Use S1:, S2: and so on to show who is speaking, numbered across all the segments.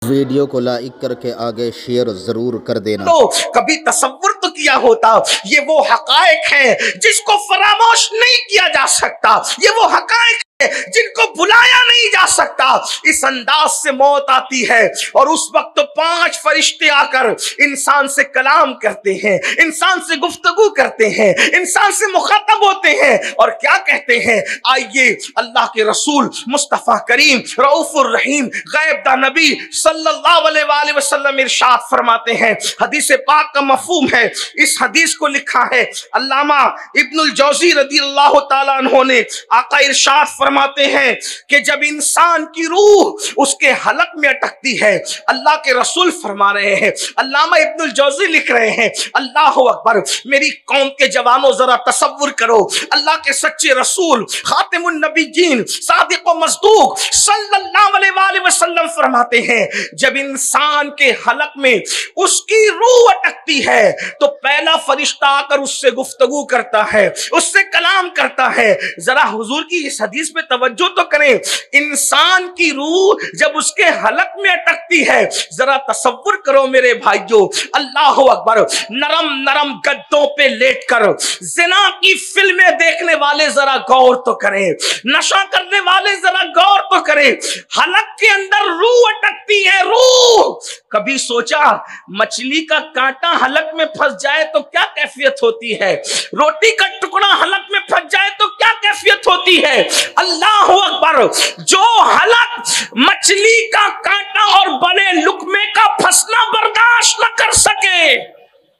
S1: Video को like करके आगे शेयर जरूर कर देना।
S2: तो कभी तसव्वुर तो किया होता, ये वो हकायक है जिसको फरामोश नहीं किया जा सकता, ये वो हकायक जिनको बुलाया नहीं जा सकता। इस अंदाज से मौत आती है और उस वक्त तो 5 फरिश्ते आकर इंसान से कलाम करते हैं, इंसान से गुफ्तगू करते हैं, इंसान से मुखातब होते हैं और क्या कहते हैं, आइए अल्लाह के रसूल मुस्तफा करीम रऊफुर रहीम गैब दा नबी सल्लल्लाहु अलैहि वसल्लम इरशाद फरमाते हैं। हदीस पाक का मफहूम है, इस हदीस को लिखा है अल्लामा इब्नुल जौजी रदियल्लाहु ताला अन्हु ने। आका इरशाद फरमाते हैं कि जब इंसान की रूह उसके हलक में अटकती है, अल्लाह के रसूल फरमा रहे हैं, अल्लामा इब्नुल जौजी लिख रहे हैं, अल्लाह अकबर, मेरी कौम के जवानों जरा तसव्वुर करो, अल्लाह के सच्चे रसूल खातिमुन नबीयीन सादिक व मस्दूक सल्लल्लाहु अलैहि वसल्लम फरमाते हैं, जब इंसान के हलक में उसकी रूह अटकती है तो पहला फरिश्ता आकर उससे गुफ्तगू करता है, उससे कलाम करता है। जरा हुजूर की इस हदीस पे तवज्जो तो करें, इंसान की रूह जब उसके हलक में अटकती है, जरा तसव्वुर करो मेरे भाइयों, अल्लाह अकबर, नरम नरम गद्दों पे लेटकर जिना की फिल्में देखने वाले जरा गौर तो करें, नशा करने वाले जरा गौर तो करें, हलक के अंदर रूह अटकती है। रूह कभी सोचा मछली का कांटा हलक में फंस जाए तो क्या कैफियत होती है, रोटी का टुकड़ा हलक में फंस जाए तो क्या कैफियत होती है। अल्लाह अकबर, जो हलक मछली का कांटा और बड़े लुकमे का फंसना बर्दाश्त न कर सके,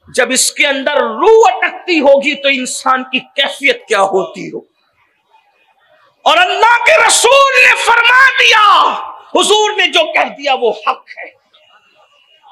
S2: जब इसके अंदर रूह अटकती होगी तो इंसान की कैफियत क्या होती हो। और अल्लाह के रसूल ने फरमा दिया, हुजूर ने जो कह दिया वो हक है,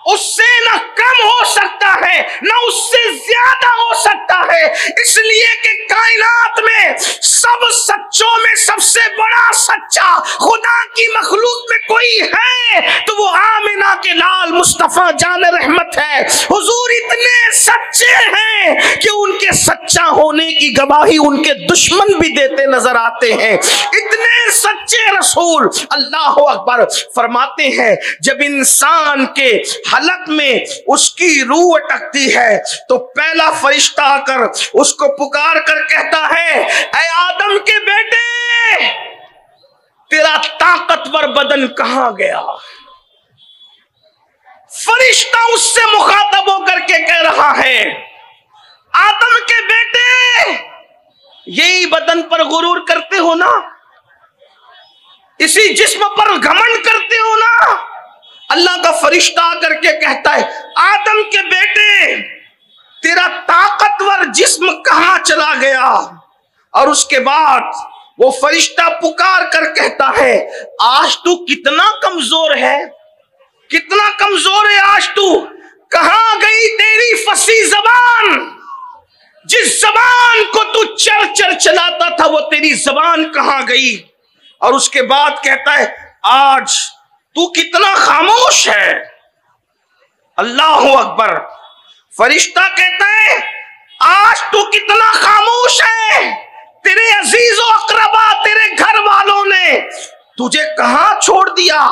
S2: उससे न कम हो सकता है न उससे ज्यादा हो सकता है। इसलिए कि कायनात में सब सच्चों में सबसे बड़ा सच्चा खुदा की मखलूक में कोई है तो वो आमिना के लाल मुस्तफा जान रहमत है। हुजूर इतने सच्चे हैं कि उनके सच्चा होने की गवाही उनके दुश्मन भी देते नजर आते हैं। इतने सच्चे रसूल। अल्लाह अकबर, फरमाते हैं जब इंसान के हलक में उसकी रूह अटकती है तो पहला फरिश्ता आकर उसको पुकार कर कहता है, ऐ आदम के बेटे, तेरा ताकतवर बदन कहां गया। फरिश्ता उससे मुखातब होकर के कह रहा है, आदम के बेटे, यही बदन पर गुरूर करते हो ना, इसी जिस्म पर घमंड करते हो ना। अल्लाह का फरिश्ता आकर के कहता है, आदम के बेटे, तेरा ताकतवर जिस्म कहां चला गया। और उसके बाद वो फरिश्ता पुकार कर कहता है, आज तू कितना कमजोर है, कितना कमजोर है आज तू। कहां गई तेरी फसी जबान, जिस जबान को तू चर चर चलाता था वो तेरी जबान कहां गई। और उसके बाद कहता है, आज तू कितना खामोश है। अल्लाह अकबर, फरिश्ता कहता है, आज तू कितना खामोश है। तेरे अजीजो अकरबा, तेरे घर वालों ने तुझे कहां छोड़ दिया,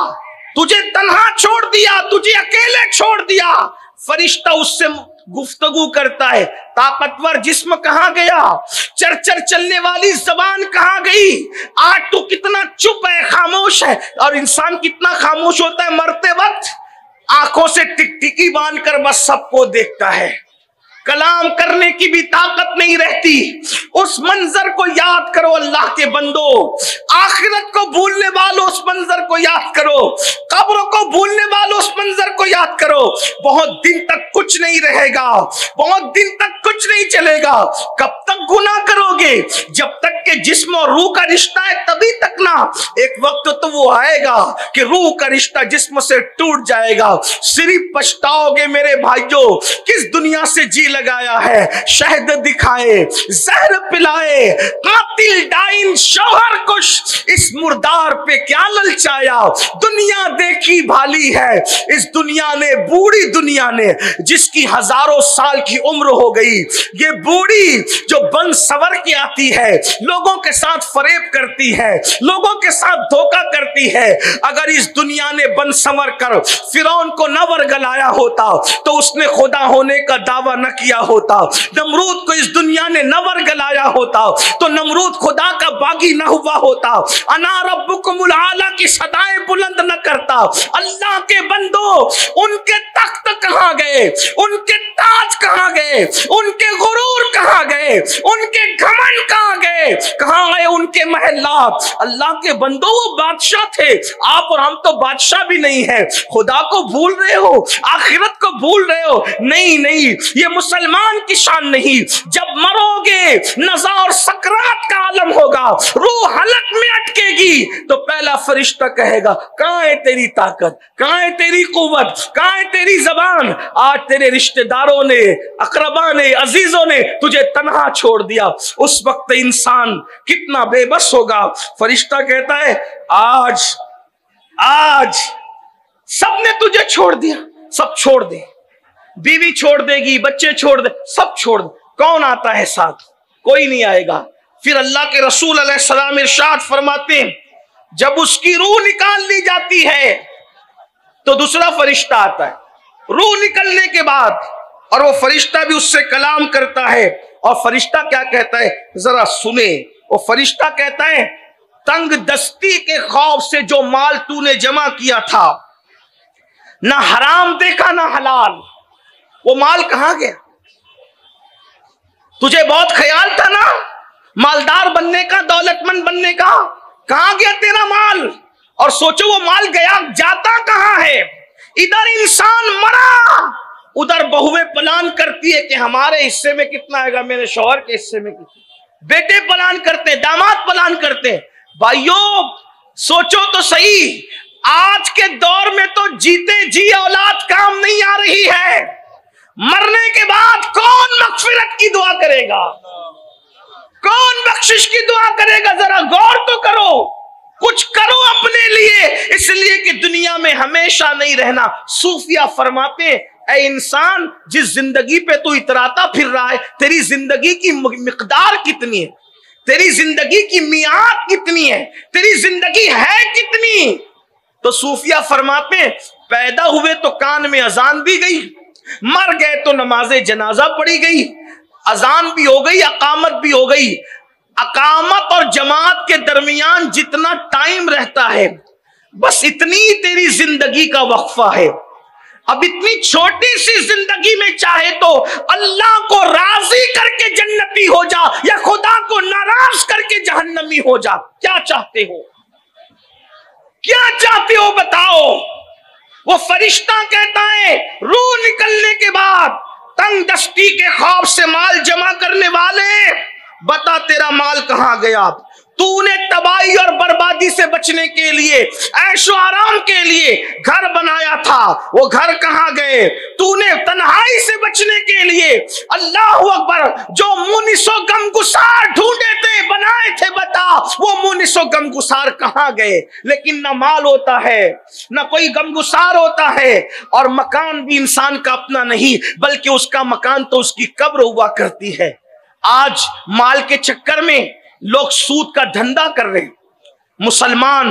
S2: तुझे तन्हा छोड़ दिया, तुझे अकेले छोड़ दिया। फरिश्ता उससे गुफ्तगू करता है, ताकतवर जिस्म कहां गया, चरचर चलने वाली जबान कहां गई। आज तू कितना चुप है, खामोश है। और इंसान कितना खामोश होता है मरते वक्त, आंखों से टिकटिकी बांधकर बस सबको देखता है, कलाम करने की भी ताकत नहीं रहती। उस मंजर को याद करो अल्लाह के बंदो, आखिरत को भूलने वालों उस मंजर को याद करो, कब्र को भूलने वालों उस मंजर को याद करो। बहुत दिन तक कुछ नहीं रहेगा, बहुत दिन तक कुछ नहीं चलेगा। कब तक गुनाह करोगे, जब तक के जिस्म और रूह का रिश्ता है तभी तक ना। एक वक्त तो वो आएगा कि रूह का रिश्ता जिस्म से टूट जाएगा, सिर्फ पछताओगे मेरे भाइयों, किस दुनिया से जी लगाया है, शहद दिखाए, जहर पिलाए, कातिल डाइन शौहर कुश, इस मुर्दार पे क्या ललचाया। दुनिया देखी भाली है इस दुनिया ने, बूढ़ी दुनिया ने, जिसकी हजारों साल की उम्र हो गई। ये बूढ़ी जो बन सवर के आती है, लोगों के साथ फरेब करती है, लोगों के साथ धोखा करती है। अगर इस दुनिया ने बन संवर कर फिरौन को न वर्गलाया होता तो उसने खुदा होने का दावा न किया होता। नमरूद को इस दुनिया ने न वर्गलाया होता तो नमरूद खुदा का बागी न हुआ होता। अना रब्बुकुमुल आला की सदाएं बुलंद न करता। अल्लाह के बंदो, उनके तख्त कहां गए, उनके ताज कहां गए, उनके गुरूर कहां गए, उनके घमंड कहां गए, कहां गए उनके महलात। अल्लाह के बंदो, वो बादशाह थे, आप और हम तो बादशाह भी नहीं है। खुदा को भूल रहे हो, आखिरत को भूल रहे हो। नहीं नहीं, ये मुसलमान की शान नहीं। जब मरोगे नज़ा और सकरात का आलम होगा, रूह हलक में अटकेगी, तो पहला फरिश्ता कहेगा कहां है तेरी ताकत, कहां है तेरी कुव्वत, कहां है तेरी जबान। आज तेरे रिश्तेदारों ने, अकरबा ने, अजीजों ने तुझे तन्हा छोड़ दिया। उस वक्त इंसान कितना बेबस होगा। फरिश्ता कहता है आज आज सबने तुझे छोड़ दिया, सब छोड़ दे, बीवी छोड़ देगी, बच्चे छोड़ दे, सब छोड़ दे। कौन आता है साथ? कोई नहीं आएगा। फिर अल्लाह के रसूल अलैहिस्सलाम इरशाद फरमाते हैं, जब उसकी रूह निकाल ली जाती है तो दूसरा फरिश्ता आता है। रूह निकलने के बाद, और वो फरिश्ता भी उससे कलाम करता है। और फरिश्ता क्या कहता है जरा सुने। वो फरिश्ता कहता है, तंग दस्ती के खौफ से जो माल तूने जमा किया था, ना हराम देखा ना हलाल, वो माल कहां गया? तुझे बहुत ख्याल था ना मालदार बनने का, दौलतमंद बनने का, कहां गया तेरा माल? और सोचो वो माल गया, जाता कहां है? इधर इंसान मरा, उधर बहुएं प्लान करती है कि हमारे हिस्से में कितना आएगा, मेरे शौहर के हिस्से में कितना। बेटे प्लान करते, दामाद प्लान करते। भाइयों सोचो तो सही, आज के दौर में तो जीते जी औलाद काम नहीं आ रही है। मरने के बाद कौन मगफिरत की दुआ करेगा, कौन बख्शिश की दुआ करेगा? जरा गौर तो करो, कुछ करो अपने लिए, इसलिए कि दुनिया में हमेशा नहीं रहना। सूफिया फरमाते हैं, ऐ इंसान, जिस जिंदगी पे तू इतराता फिर रहा है, तेरी जिंदगी की मिकदार कितनी है, तेरी जिंदगी की मियाद कितनी है, तेरी जिंदगी है कितनी? तो सूफिया फरमाते हैं, पैदा हुए तो कान में अजान दी गई, मर गए तो नमाजे जनाजा पढ़ी गई, अजान भी हो गई, अकामत भी हो गई। अकामत और जमात के दरमियान जितना टाइम रहता है, बस इतनी तेरी जिंदगी का वक्फा है। अब इतनी छोटी सी जिंदगी में चाहे तो अल्लाह को राजी करके जन्नती हो जा, या खुदा को नाराज करके जहन्नमी हो जा। क्या चाहते हो, क्या चाहते हो बताओ? वो फरिश्ता कहता है, रूह निकलने के बाद तंग दस्ती के खौफ से माल जमा करने वाले, बता तेरा माल कहां गया? तूने तबाही और बर्बादी से बचने के लिए, ऐशो आराम के लिए घर बनाया था, वो घर कहां गए? तूने तन्हाई से बचने के लिए, अल्लाह अकबर, जो मुनिसो गमगुसार ढूंढे थे, बनाए थे, बता वो मुनिसो गमगुसार कहां गए? लेकिन ना माल होता है, ना कोई गमगुसार होता है, और मकान भी इंसान का अपना नहीं, बल्कि उसका मकान तो उसकी कब्र हुआ करती है। आज माल के चक्कर में लोग सूद का धंधा कर रहे हैं, मुसलमान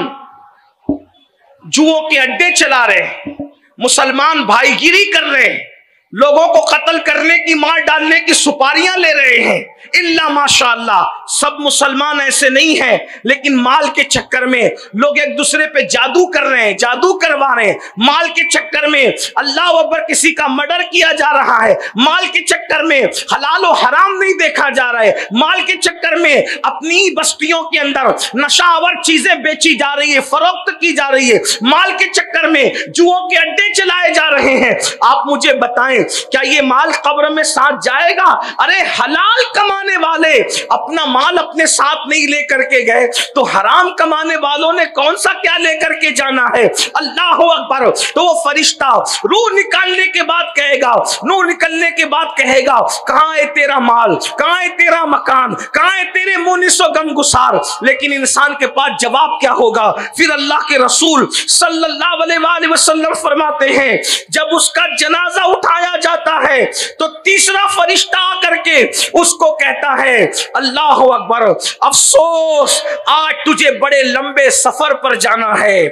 S2: जुओं के अड्डे चला रहे हैं, मुसलमान भाईगिरी कर रहे हैं, लोगों को कत्ल करने की, मार डालने की सुपारियां ले रहे हैं। इल्ला माशाअल्लाह सब मुसलमान ऐसे नहीं हैं, लेकिन माल के चक्कर में लोग एक दूसरे पे जादू कर रहे हैं, जादू करवा रहे हैं। माल के चक्कर में अल्लाह अकबर किसी का मर्डर किया जा रहा है, माल के चक्कर में हलाल और हराम नहीं देखा जा रहा है, माल के चक्कर में अपनी बस्तियों के अंदर नशावर चीजें बेची जा रही है, फरोख्त की जा रही है, माल के चक्कर में जुओं के अड्डे चलाए जा रहे हैं। आप मुझे बताएं, क्या ये माल कब्र में साथ जाएगा? अरे हलाल कमाने वाले अपना माल अपने साथ नहीं लेकर के गए तो हराम कमाने वालों ने कौन सा क्या लेकर के जाना है? अल्लाह अकबर। तो वो फरिश्ता रूह निकालने के बाद कहेगा, नूर निकलने के बाद कहेगा, कहां है तेरा माल, कहां है तेरा मकान, कहां है तेरे मुनिसो गमगुसार? लेकिन इंसान के पास जवाब क्या होगा? फिर अल्लाह के रसूल सल्लल्लाहु अलैहि वसल्लम फरमाते हैं, जब उसका जनाजा उठाया जाता है तो तीसरा फरिश्ता आकर के उसको कहता है, अल्लाह अकबर, अफसोस आज तुझे बड़े लंबे सफर पर जाना है,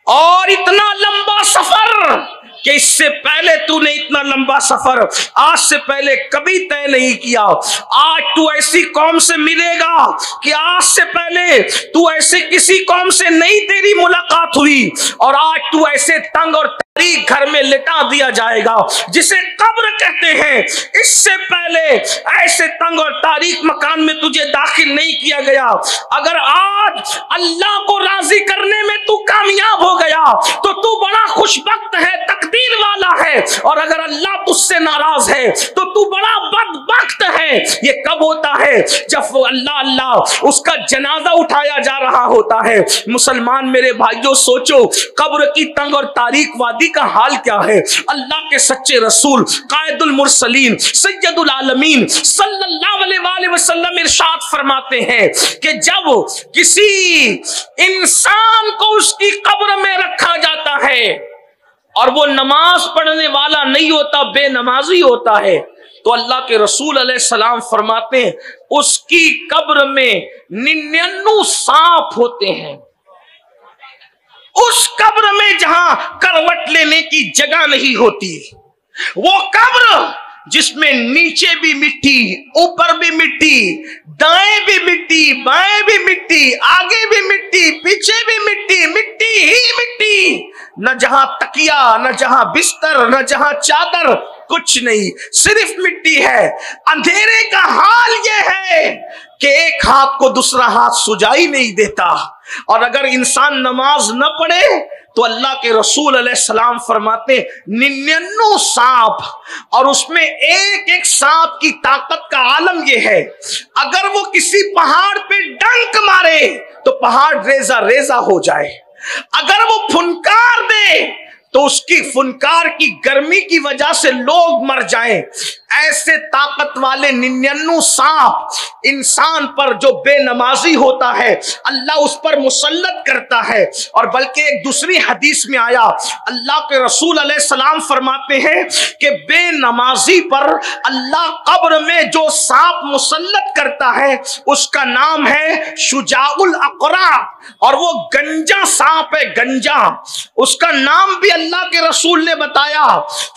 S2: और इतना लंबा सफर कि इससे पहले तूने इतना लंबा सफर आज से पहले कभी तय नहीं किया। आज तू ऐसी कौम से मिलेगा कि आज से पहले तू ऐसे किसी कौम से नहीं तेरी मुलाकात हुई, और आज तू ऐसे तंग और तारीक घर में लिटा दिया जाएगा जिसे कब्र कहते हैं। इससे पहले ऐसे तंग और तारीक मकान में तुझे दाखिल नहीं किया गया। अगर आज अल्लाह को राजी करने में तू कामयाब हो गया तो तू बड़ा खुशबख्त है, तकदीर वाला है, और अगर अल्लाह तुझसे नाराज है तो तू बड़ा बदबख्त है। ये कब होता है? जब वो अल्लाह अल्लाह उसका जनाजा उठाया जा रहा होता है। मुसलमान मेरे भाइयों, सोचो कब्र की तंग और तारीक वादी का हाल क्या है। अल्लाह के सच्चे रसूल कायदुल मुरसलीन सैयदुल आलमीन सल्लल्लाहु अलैहि वसल्लम इरशाद फरमाते हैं कि जब किसी इंसान को उसकी कब्र में रखा जाता है और वो नमाज पढ़ने वाला नहीं होता, बेनमाजी होता है, तो अल्लाह के रसूल अलैहिस्सलाम फरमाते हैं उसकी कब्र में 99 सांप होते हैं। उस कब्र में जहां करवट लेने की जगह नहीं होती, वो कब्र जिसमें नीचे भी मिट्टी, ऊपर भी मिट्टी, दाएं भी मिट्टी, बाएं भी मिट्टी, आगे भी मिट्टी, पीछे भी मिट्टी, मिट्टी ही मिट्टी, न जहां तकिया, न जहां बिस्तर, न जहां चादर, कुछ नहीं, सिर्फ मिट्टी है। अंधेरे का हाल यह है कि एक हाथ को दूसरा हाथ सुझाई नहीं देता, और अगर इंसान नमाज न पढ़े तो अल्लाह के रसूल अलैहिस्सलाम फरमाते 99 सांप, और उसमें एक एक सांप की ताकत का आलम यह है, अगर वो किसी पहाड़ पे डंक मारे तो पहाड़ रेजा रेजा हो जाए, अगर वो फुनकार दे तो उसकी फुनकार की गर्मी की वजह से लोग मर जाएं। ऐसे ताकत वाले 99 सांप इंसान पर जो बेनमाजी होता है अल्लाह उस पर मुसल्लत करता है। और बल्कि एक दूसरी हदीस में आया, अल्लाह के रसूल अलैहिस्सलाम फरमाते हैं कि बेनमाजी पर अल्लाह कब्र में जो सांप मुसल्लत करता है उसका नाम है शुजाउल अकरा, और वो गंजा सांप है, गंजा। उसका नाम भी अल्लाह के रसूल ने बताया,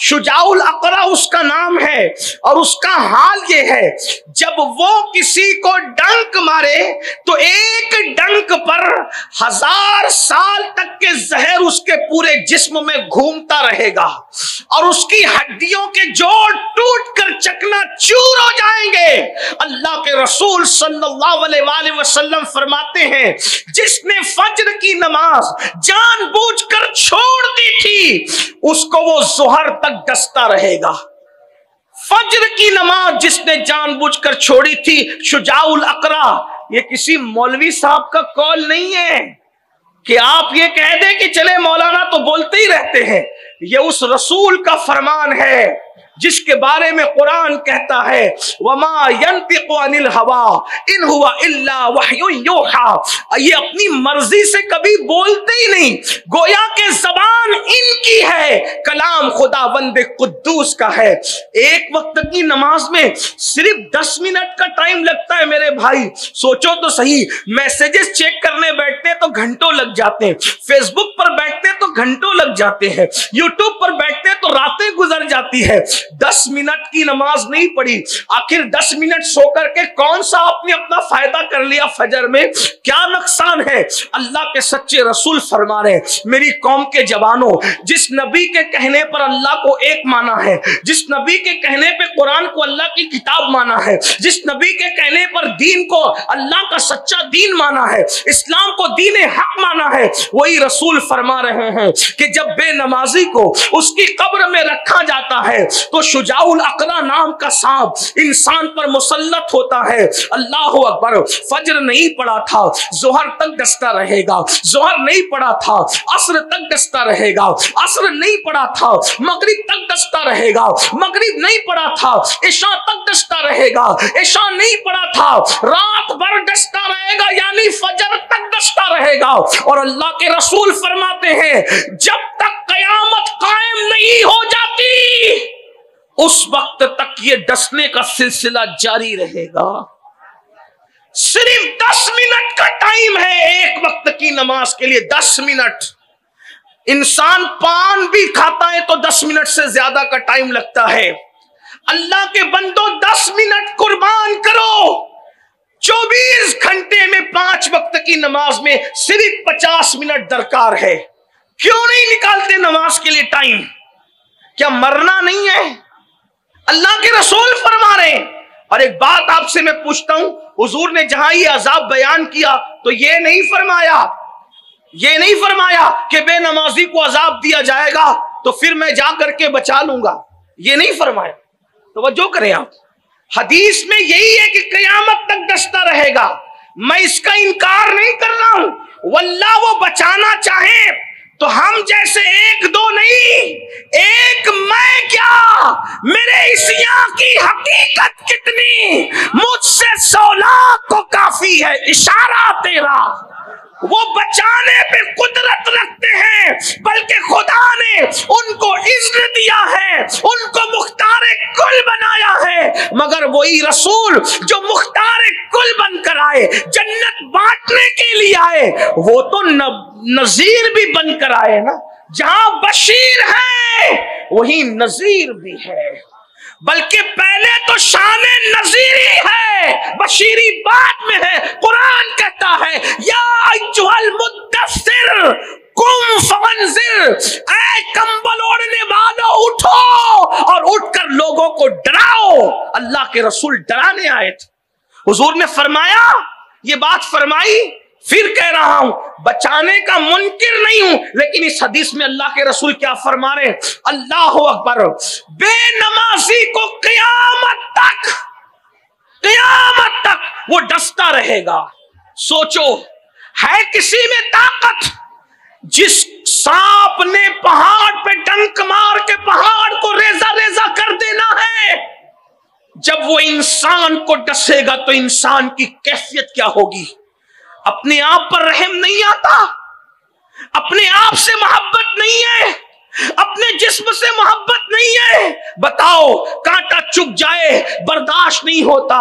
S2: शुजाउल अकरा उसका नाम है। और उसका हाल ये है, जब वो किसी को डंक मारे तो एक डंक पर 1000 साल तक के जहर उसके पूरे जिस्म में घूमता रहेगा, और उसकी हड्डियों के जोड़ टूट कर चकनाचूर हो जाएंगे। अल्लाह के रसूल सल्लल्लाहु अलैहि वसल्लम फरमाते हैं, जिसने फज्र की नमाज जानबूझकर छोड़ दी थी उसको वो ज़ोहर तक डसता रहेगा। फज्र की नमाज जिसने जानबूझकर छोड़ी थी, शुजाउल अकरा, ये किसी मौलवी साहब का कौल नहीं है कि आप ये कह दें कि चले मौलाना तो बोलते ही रहते हैं। ये उस रसूल का फरमान है जिसके बारे में कुरान कहता है, वमा यंतिकु अनिल हवा इन हुवा इल्ला वह्युन यूहा। ये अपनी मर्जी से कभी बोलते ही नहीं, गोया के जबान इनकी है, कलाम खुदावंद कुद्दूस का है। एक वक्त की नमाज में सिर्फ 10 मिनट का टाइम लगता है मेरे भाई। सोचो तो सही, मैसेजेस चेक करने बैठते हैं तो घंटों लग जाते हैं, फेसबुक पर बैठते हैं तो घंटों लग जाते हैं, यूट्यूब पर बैठते हैं तो रातें गुजर जाती है। 10 मिनट की नमाज नहीं पढ़ी। आखिर 10 मिनट सो करके कौन सा आपने अपना फायदा कर लिया? फजर में क्या नुकसान है? अल्लाह के सच्चे रसूल फरमा रहे, मेरी कौम के जवानों, जिस नबी के कहने पर अल्लाह को एक माना है, जिस नबी के कहने पे कुरान को अल्लाह की किताब माना है, जिस नबी के कहने पर दीन को अल्लाह का सच्चा दीन माना है, इस्लाम को दीन हक माना है, वही रसूल फरमा रहे हैं कि जब बेनमाजी को उसकी कब्र में रखा जाता है तो शुजाउल अकरा नाम का सांप इंसान पर मुसल्लत होता है। अल्लाह अकबर। फजर नहीं पड़ा था, जोहर तक डसता रहेगा, जोहर नहीं पड़ा था, असर तक डसता रहेगा, असर नहीं पड़ा था, मगरिब तक डसता रहेगा, मगरिब नहीं पड़ा था, इशा तक डसता रहेगा, इशा नहीं पड़ा था, रात भर डसता रहेगा, यानी फजर तक डसता रहेगा। और अल्लाह के रसूल फरमाते हैं जब तक कयामत कायम नहीं हो जाती उस वक्त तक ये डसने का सिलसिला जारी रहेगा। सिर्फ 10 मिनट का टाइम है एक वक्त की नमाज के लिए, 10 मिनट। इंसान पान भी खाता है तो 10 मिनट से ज्यादा का टाइम लगता है। अल्लाह के बंदो 10 मिनट कुर्बान करो। 24 घंटे में 5 वक्त की नमाज में सिर्फ 50 मिनट दरकार है। क्यों नहीं निकालते नमाज के लिए टाइम? क्या मरना नहीं है? अल्लाह के रसूल फरमा रहे हैं। और एक बात आपसे मैं पूछता हूं, हुजूर ने जहां ये अजाब बयान किया तो ये नहीं फरमाया कि बेनमाजी को अजाब दिया जाएगा तो फिर मैं जा करके बचा लूंगा, ये नहीं फरमाया। तो वजह करें आप, हदीस में यही है कि कयामत तक डसता रहेगा। मैं इसका इनकार नहीं कर रहा हूं। वल्लाह वो बचाना चाहे तो हम जैसे एक दो नहीं, एक मैं क्या, मेरे इस यहाँ की हकीकत कितनी, मुझसे 100 लाख को काफी है इशारा तेरा। वो बचाने पे कुदरत रखते हैं, बल्कि खुदा ने उनको इज्न दिया है, उनको मुख्तार कुल बनाया है। मगर वही रसूल जो मुख्तार कुल बनकर आए, जन्नत बांटने के लिए आए, वो तो नजीर भी बनकर आए ना। जहां बशीर है वही नजीर भी है, बल्कि पहले तो शाने नजीरी है, बशीरी बाद में है। कुरान कहता है या अय्युहल मुद्दस्सिर कुम फअंज़िर, ऐ कंबल ओढ़ने वालों उठो और उठकर लोगों को डराओ। अल्लाह के रसूल डराने आए थे। हुजूर ने फरमाया, ये बात फरमाई, फिर कह रहा हूं बचाने का मुनकिर नहीं हूं, लेकिन इस हदीस में अल्लाह के रसूल क्या फरमा रहे हैं? अल्लाह अकबर। बेनमाजी को क़यामत तक वो डसता रहेगा। सोचो, है किसी में ताकत? जिस सांप ने पहाड़ पे डंक मार के पहाड़ को रेजा रेजा कर देना है, जब वो इंसान को डसेगा तो इंसान की कैफियत क्या होगी? अपने आप पर रहम नहीं आता, अपने आप से मोहब्बत नहीं है, अपने जिस्म से मोहब्बत नहीं है। बताओ, कांटा चुभ जाए बर्दाश्त नहीं होता,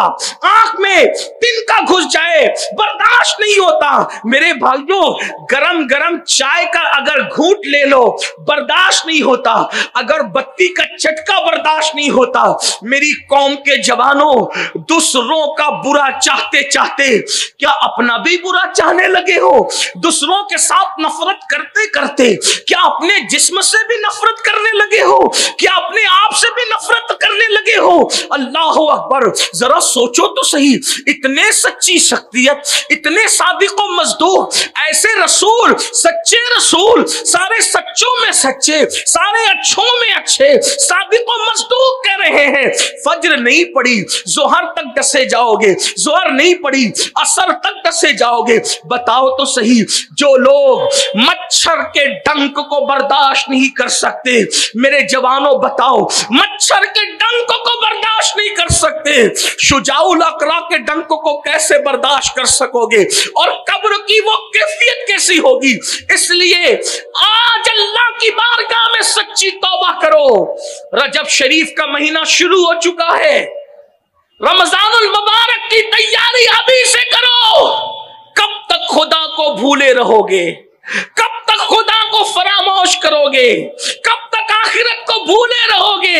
S2: आंख में तिनका घुस जाए बर्दाश्त नहीं होता। मेरे भाइयों, गरम गरम चाय का अगर घूंट ले लो बर्दाश्त नहीं होता, अगर बत्ती का झटका बर्दाश्त नहीं होता। मेरी कौम के जवानों, दूसरों का बुरा चाहते चाहते क्या अपना भी बुरा चाहने लगे हो? दूसरों के साथ नफरत करते करते क्या अपने जिस्म से भी नफरत करने लगे हो? क्या अपने आप से भी नफरत करने लगे हो? अल्लाह अकबर। जरा सोचो तो सही, इतने सच्ची शख्सियत, इतने सादिक व मजदूर, ऐसे रसूल, सच्चे रसूल, सारे सच्चों में सच्चे, सारे अच्छों में अच्छे, सादिक व मजदूर कह रहे हैं फजर नहीं पड़ी जोहर तक डसे जाओगे, जोहर नहीं पड़ी असर तक डसे जाओगे। बताओ तो सही, जो लोग मच्छर के डंक को बर्दाश्त नहीं कर सकते, मेरे जवानों बताओ, मच्छर के डंक को बर्दाश्त नहीं कर सकते, शुजाउल अकरा के डंक को कैसे बर्दाश्त कर सकोगे? और कब्र की वो कैफियत कैसी होगी? इसलिए आज अल्लाह की बारगाह में सच्ची तौबा करो। रजब शरीफ का महीना शुरू हो चुका है, रमजानुल मुबारक की तैयारी अभी से करो। कब तक खुदा को भूले रहोगे? कब तक खुदा को फरामोश करोगे? कब तक आखिरत को भूले रहोगे,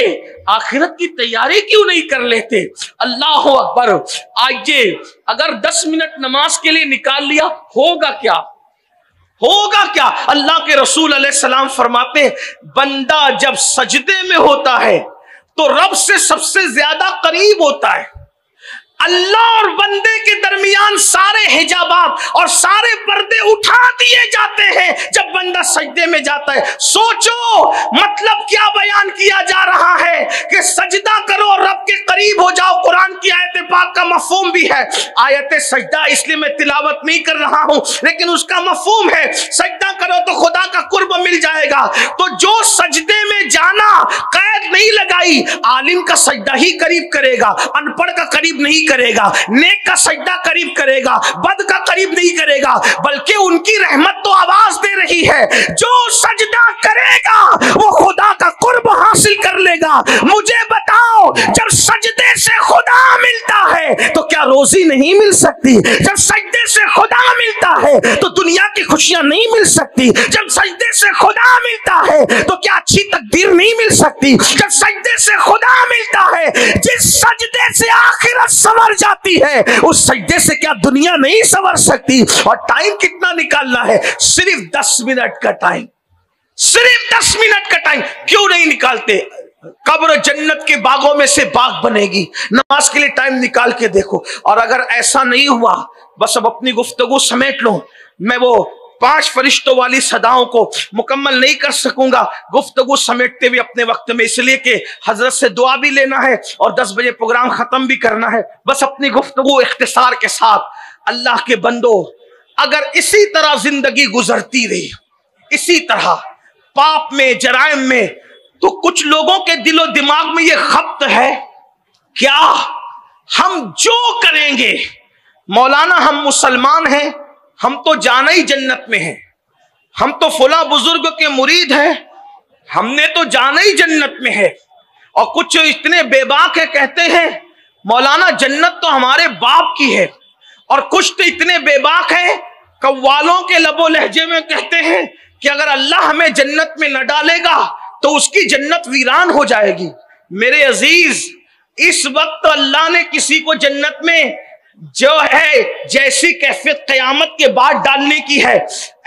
S2: आखिरत की तैयारी क्यों नहीं कर लेते? अल्लाह अकबर। आइए, अगर 10 मिनट नमाज के लिए निकाल लिया, होगा क्या? होगा क्या? अल्लाह के रसूल अलैहिस्सलाम फरमाते हैं, बंदा जब सजदे में होता है तो रब से सबसे ज्यादा करीब होता है। अल्लाह और बंदे के दरमियान सारे हिजाबात और सारे पर्दे उठा दिए जाते हैं जब बंदा सजदे में जाता है। सोचो, मतलब क्या बयान किया जा रहा है कि सजदा करो और रब के करीब हो जाओ। कुरान की आयत पाक का मफहूम भी है। आयत सजदा इसलिए मैं तिलावत नहीं कर रहा हूं, लेकिन उसका मफहूम है, सजदा करो तो खुदा का कुर्ब मिल जाएगा। तो जो सजदे में जाना कैद नहीं लगाई, आलिम का सजदा ही करीब करेगा, अनपढ़ का करीब नहीं करेगा, नेक का सजदा करीब करेगा, बद का करीब नहीं करेगा। बल्कि उनकी रहमत तो आवाज दे रही है, जो सजदा करेगा वो खुदा का कुर्ब हासिल कर लेगा। मुझे बताओ, जब सजदे से खुदा मिलता है तो क्या रोजी नहीं मिल सकती? जब सजदे से खुदा मिलता है तो दुनिया की खुशियां नहीं मिल सकती? जब सजदे से खुदा मिलता है तो क्या अच्छी तकदीर नहीं मिल सकती? जब सजदे से खुदा मिलता है, जिस सजदे से आखिरत संवर जाती है, उस सजदे से क्या दुनिया नहीं संवर सकती? और टाइम कितना निकालना है? सिर्फ 10 मिनट का टाइम, सिर्फ 10 मिनट का टाइम। क्यों नहीं निकालते? कब्र जन्नत के बागों में से बाग बनेगी। नमाज के लिए टाइम निकाल के देखो। और अगर ऐसा नहीं हुआ, बस अब अपनी गुफ्तगू समेट लो। मैं वो 5 फरिश्तों वाली सदाओं को मुकम्मल नहीं कर सकूंगा गुफ्तगू समेटते हुए अपने वक्त में, इसलिए कि हजरत से दुआ भी लेना है और 10 बजे प्रोग्राम खत्म भी करना है। बस अपनी गुफ्तगू इख्तिसार के साथ, अल्लाह के बंदो, अगर इसी तरह जिंदगी गुजरती रही, इसी तरह पाप में, जराइम में, तो कुछ लोगों के दिलो दिमाग में यह खप्त है, क्या हम जो करेंगे, मौलाना हम मुसलमान हैं, हम तो जाना ही जन्नत में हैं, हम तो फुला बुजुर्ग के मुरीद हैं, हमने तो जाना ही जन्नत में है। और कुछ इतने बेबाक है, कहते हैं मौलाना जन्नत तो हमारे बाप की है। और कुछ तो इतने बेबाक है, कव्वालों के लबो लहजे में कहते हैं कि अगर अल्लाह हमें जन्नत में न डालेगा तो उसकी जन्नत वीरान हो जाएगी। मेरे अजीज, इस वक्त अल्लाह ने किसी को जन्नत में जो है जैसी कैफियत क़यामत के बाद डालने की है,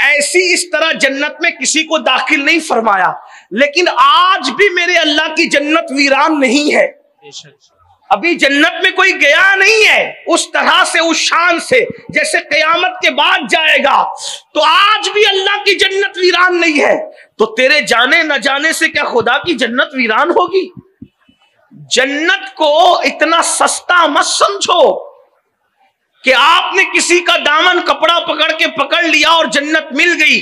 S2: ऐसी इस तरह जन्नत में किसी को दाखिल नहीं फरमाया। लेकिन आज भी मेरे अल्लाह की जन्नत वीरान नहीं है। अभी जन्नत में कोई गया नहीं है उस तरह से, उस शान से, जैसे क़यामत के बाद जाएगा। तो आज भी अल्लाह की जन्नत वीरान नहीं है। तो तेरे जाने न जाने से क्या खुदा की जन्नत वीरान होगी? जन्नत को इतना सस्ता मत समझो कि आपने किसी का दामन कपड़ा पकड़ के पकड़ लिया और जन्नत मिल गई।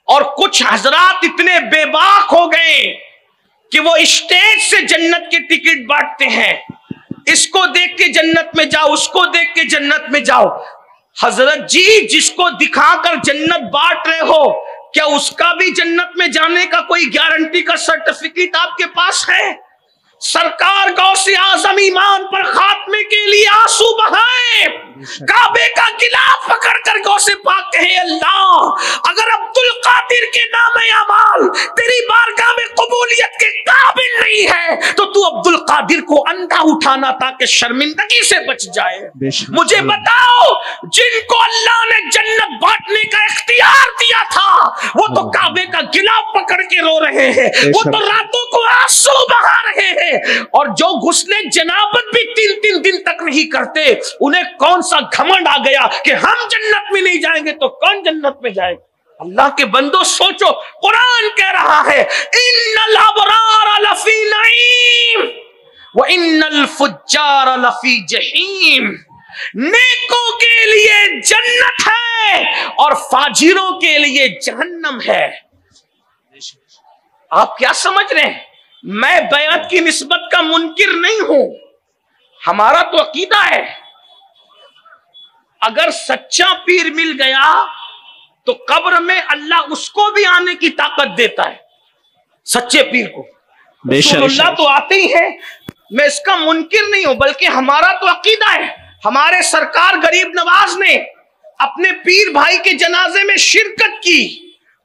S2: और कुछ हजरात इतने बेबाक हो गए कि वो स्टेज से जन्नत के टिकट बांटते हैं, इसको देख के जन्नत में जाओ, उसको देख के जन्नत में जाओ। हजरत जी, जिसको दिखाकर जन्नत बांट रहे हो, क्या उसका भी जन्नत में जाने का कोई गारंटी का सर्टिफिकेट आपके पास है? सरकार गौसे आजम ईमान पर खात्मे के लिए आंसू बहाए, काबे का गिलाफ पकड़ कर गौसे पाक कहे, अल्लाह अगर अब्दुल कादिर के नाम अमाल तेरी बारगाह में कबूलियत के काबिल नहीं है तो तू अब्दुल कादिर को अंधा उठाना ताकि शर्मिंदगी से बच जाए। मुझे बताओ, जिनको अल्लाह ने जन्नत बांटने का इख्तियार दिया था वो तो काबे का गिलाफ पकड़ के रो रहे हैं, वो तो रातों को आंसू बहा रहे हैं। और जो गुस्ले जनाबत भी 3-3 दिन तक नहीं करते, उन्हें कौन सा घमंड आ गया कि हम जन्नत में नहीं जाएंगे तो कौन जन्नत में जाएगा? अल्लाह के बंदो सोचो, कुरान कह रहा है, इन्नल अबरार लफी नईम व इन्नल फुज्जार लफी जहीम। नेकों के लिए जन्नत है और फाजिरों के लिए जहन्नम है। आप क्या समझ रहे हैं? मैं बयात की निस्बत का मुनकिर नहीं हूं, हमारा तो अकीदा है, अगर सच्चा पीर मिल गया तो कब्र में अल्लाह उसको भी आने की ताकत देता है, सच्चे पीर को। रसूलुल्लाह तो आते ही है, मैं इसका मुनकिर नहीं हूं, बल्कि हमारा तो अकीदा है। हमारे सरकार गरीब नवाज ने अपने पीर भाई के जनाजे में शिरकत की,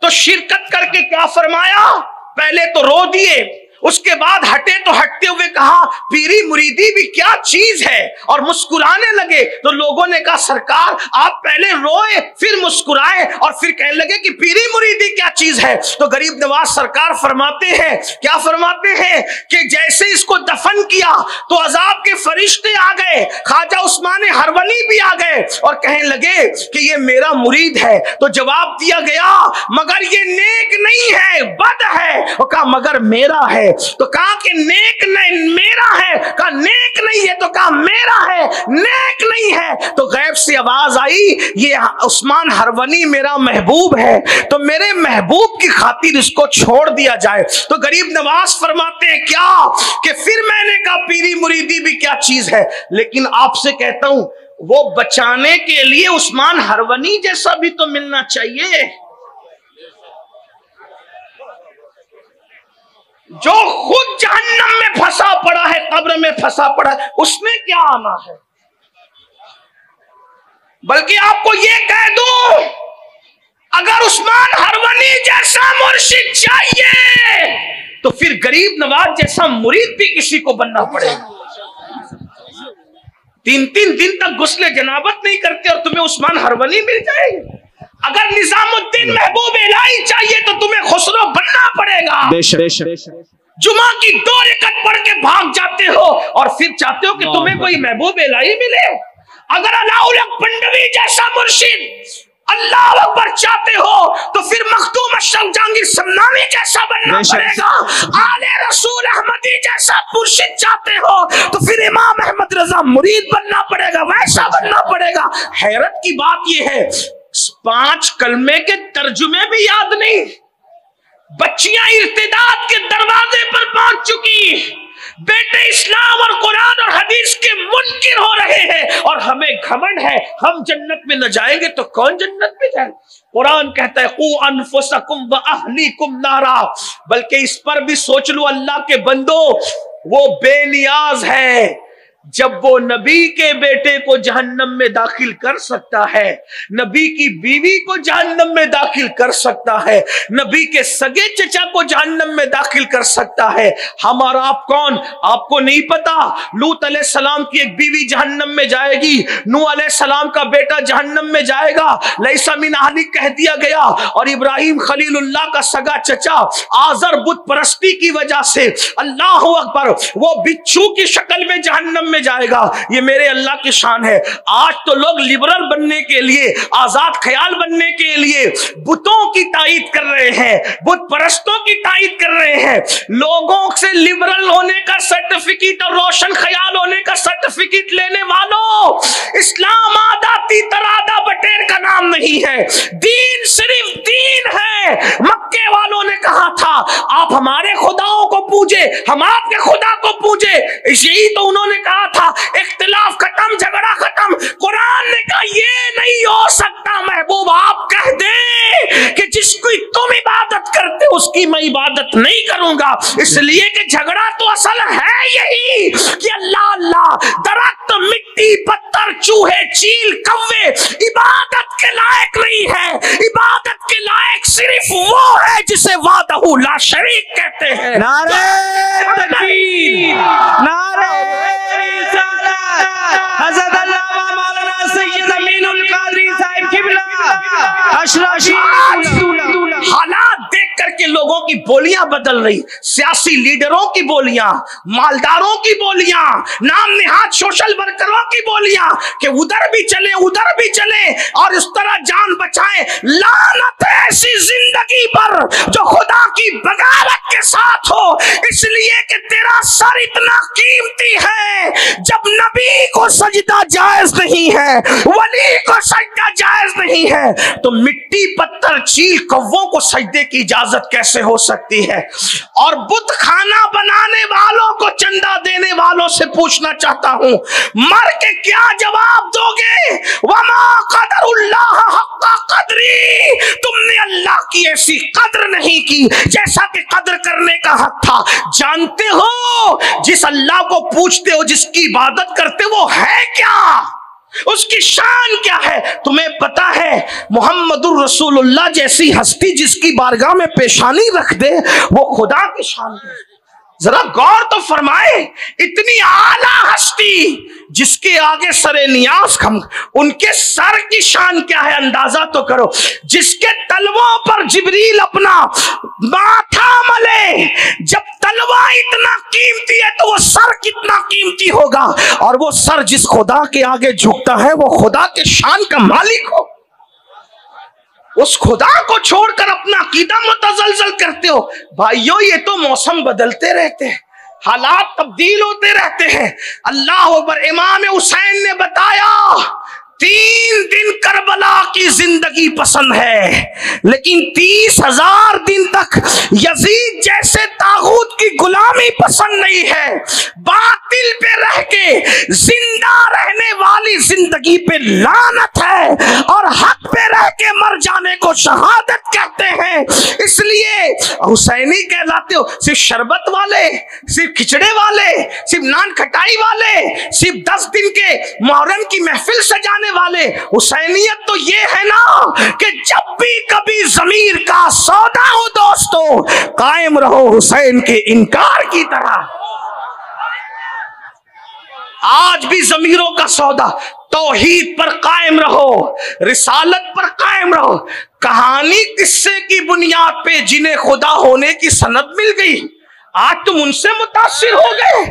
S2: तो शिरकत करके क्या फरमाया? पहले तो रो दिए, उसके बाद हटे तो हटते हुए कहा पीरी मुरीदी भी क्या चीज है, और मुस्कुराने लगे। तो लोगों ने कहा सरकार आप पहले रोए फिर मुस्कुराए और फिर कहने लगे कि पीरी मुरीदी क्या चीज है। तो गरीब नवाज सरकार फरमाते हैं, क्या फरमाते हैं कि जैसे इसको दफन किया तो अजाब के फरिश्ते आ गए, ख्वाजा उस्मान हरवनी भी आ गए और कहने लगे कि ये मेरा मुरीद है। तो जवाब दिया गया मगर ये नेक नहीं है, बद है। और कहा मगर मेरा है। तो कहा कि नेक नहीं मेरा है, कहा नेक नहीं है, तो कहा मेरा है, नेक नहीं है। तो गैब से आवाज आई ये उस्मान हरवनी मेरा महबूब है, तो मेरे महबूब की खातिर इसको छोड़ दिया जाए। तो गरीब नवाज फरमाते हैं क्या कि फिर मैंने कहा पीरी मुरीदी भी क्या चीज है, लेकिन आपसे कहता हूं वो बचाने के लिए उस्मान हरवनी जैसा भी तो मिलना चाहिए, जो खुद जहन्नम में फंसा पड़ा है, कब्र में फंसा पड़ा है, उसमें क्या आना है। बल्कि आपको ये कह दूं अगर उस्मान हरवनी जैसा मुर्शिद चाहिए तो फिर गरीब नवाज जैसा मुरीद भी किसी को बनना पड़ेगा। 3-3 दिन तक गुस्ले जनाबत नहीं करते और तुम्हें उस्मान हरवनी मिल जाएगी। अगर निजामुद्दीन महबूब इलाही चाहिए तो तुम्हें खुसरो बनना पड़ेगा। जुमा की 2 रकअत पढ़ के भाग जाते हो और फिर चाहते हो कि तुम्हें कोई महबूब इलाही मिले। अगर अलाउल हक पंडवी जैसा मुर्शिद अल्लाह अकबर चाहते हो तो फिर मखदूम अशरफ जहांगीर समनानी जैसा बनना पड़ेगा। आले रसूल अहमदी जैसा मुर्शिद चाहते हो तो फिर इमाम अहमद रजा मुरीद बनना पड़ेगा, वैसा बनना पड़ेगा। हैरत की बात यह है 5 कलमे के तर्जुमे भी याद नहीं, बच्चियां इर्तिदाद के दरवाजे पर पहुंच चुकी, बेटे इस्लाम और कुरान और हदीस के मुनकिर हो रहे हैं और हमें घमंड है हम जन्नत में न जाएंगे तो कौन जन्नत में जाए। कुरान कहता है कू अनफुसकुम व अहलीकुम नारा, बल्कि इस पर भी सोच लो अल्लाह के बंदो वो बेनियाज है जब वो नबी के बेटे को जहन्नम में दाखिल कर सकता है, नबी की बीवी को जहन्नम में दाखिल कर सकता है, नबी के सगे चचा को जहन्नम में दाखिल कर सकता है। हमारा आप कौन, आपको नहीं पता। लूत अलैहिस्सलाम की एक बीवी जहन्नम में जाएगी, नूह अलैहिस्सलाम का बेटा जहन्नम में जाएगा, लैसा मिन अहली कह दिया गया। और इब्राहिम खलीलुल्लाह का सगा चचा आजर बुत परस्ती की वजह से अल्लाह अकबर वो बिच्छू की शक्ल में जहन्नम में जाएगा। ये मेरे अल्लाह की शान है। आज तो लोग लिबरल बनने के लिए, आजाद ख्याल बनने के लिए बुतों की तायीद कर रहे हैं, बुत परस्तों की तायीद कर रहे हैं। लोगों से लिबरल होने का सर्टिफिकेट और रोशन ख्याल होने का सर्टिफिकेट लेने वालों, इस्लाम आदाती तरादा बटेर का नाम नहीं है, दीन सिर्फ दीन है। मक्के वालों ने कहा था आप हमारे खुदाओं को पूजे, हम आपके खुदा को पूजे, यही तो उन्होंने कहा था इख्तिलाफ खत्म, झगड़ा खत्म। कुरान ने कहा ये नहीं हो सकता महबूब, आप कह दे कि जिसकी तुम इबादत करते हो उसकी मैं इबादत नहीं करूंगा, इसलिए कि झगड़ा तो असल है यही कि अल्लाह अल्लाह, दरख्त मिट्टी पत्थर चूहे चील कौवे इबादत के लायक नहीं है। इबादत के लायक सिर्फ वो है जिसे वादहू ला शरीक कहते हैं।
S3: नारे तकबीर, नारे हज़रत अल्लामा मौलाना सैयद अमीनुल कादरी साहिब किबला
S2: हालात देख करके लोगों की बोलियां बदल रही, सियासी लीडरों की बोलियां, मालदारों की बोलियां, नाम निहाद सोशल वर्करों की बोलियां कि उधर भी चले उधर भी चले और इस तरह जान बचाएं। लानत है ऐसी जिंदगी पर जो खुदा की बगावत के साथ हो, इसलिए कि तेरा सर इतना कीमती है। जब नबी को सजदा जायज नहीं है, वली को सजदा जायज नहीं है, तो मिट्टी पत्थर चील कौवों को सजदे की इजाजत कैसे हो सकती है। और बुत खाना बनाने वालों को चंदा देने वालों से पूछना चाहता हूं, मर के क्या जवाब दोगे। वमा कदरुल्लाह हक्का कदरी, तुमने अल्लाह की ऐसी कद्र नहीं की जैसा कि कद्र करने का हक था। जानते हो जिस अल्लाह को पूछते हो, जिसकी इबादत करते हो, वो है क्या, उसकी शान क्या है तुम्हें पता है। मोहम्मदुर रसूलुल्लाह जैसी हस्ती जिसकी बारगाह में पेशानी रख दे वो खुदा की शान है। जरा गौर तो फरमाए, इतनी आला हस्ती जिसके आगे सरे नियाज खम, उनके सर की शान क्या है अंदाजा तो करो। जिसके तलवों पर जिब्रील अपना माथा मले, जब तलवा इतना कीमती है तो वो सर कितना कीमती होगा। और वो सर जिस खुदा के आगे झुकता है वो खुदा के शान का मालिक हो। उस खुदा को छोड़कर अपना अकीदा मुतज़लज़ल करते हो। भाइयों ये तो मौसम बदलते रहते हैं, हालात तब्दील होते रहते हैं। अल्लाह अकबर। इमाम हुसैन ने बताया 3 दिन करबला की जिंदगी पसंद है, लेकिन 30,000 दिन तक यजीद जैसे तागूत की गुलामी पसंद नहीं है। बातिल पे रह के जिंदा रहने वाली जिंदगी पे लानत है, और हक पे रह के मर जाने को शहादत कहते हैं। इसलिए हुसैनी कहलाते हो। सिर्फ शरबत वाले, सिर्फ खिचड़े वाले, सिर्फ नान खटाई वाले, सिर्फ 10 दिन के मुहर्रम की महफिल सजाने वाले। हुसैनियत तो ये है ना कि जब भी कभी ज़मीर का सौदा हो दोस्तों, कायम रहो हुसैन के इनकार की तरह। आज भी ज़मीरों का सौदा, तौहीद पर कायम रहो, रिसालत पर कायम रहो। कहानी किस्से की बुनियाद पे जिन्हें खुदा होने की सनद मिल गई, आज तुम उनसे मुतासिर हो गए।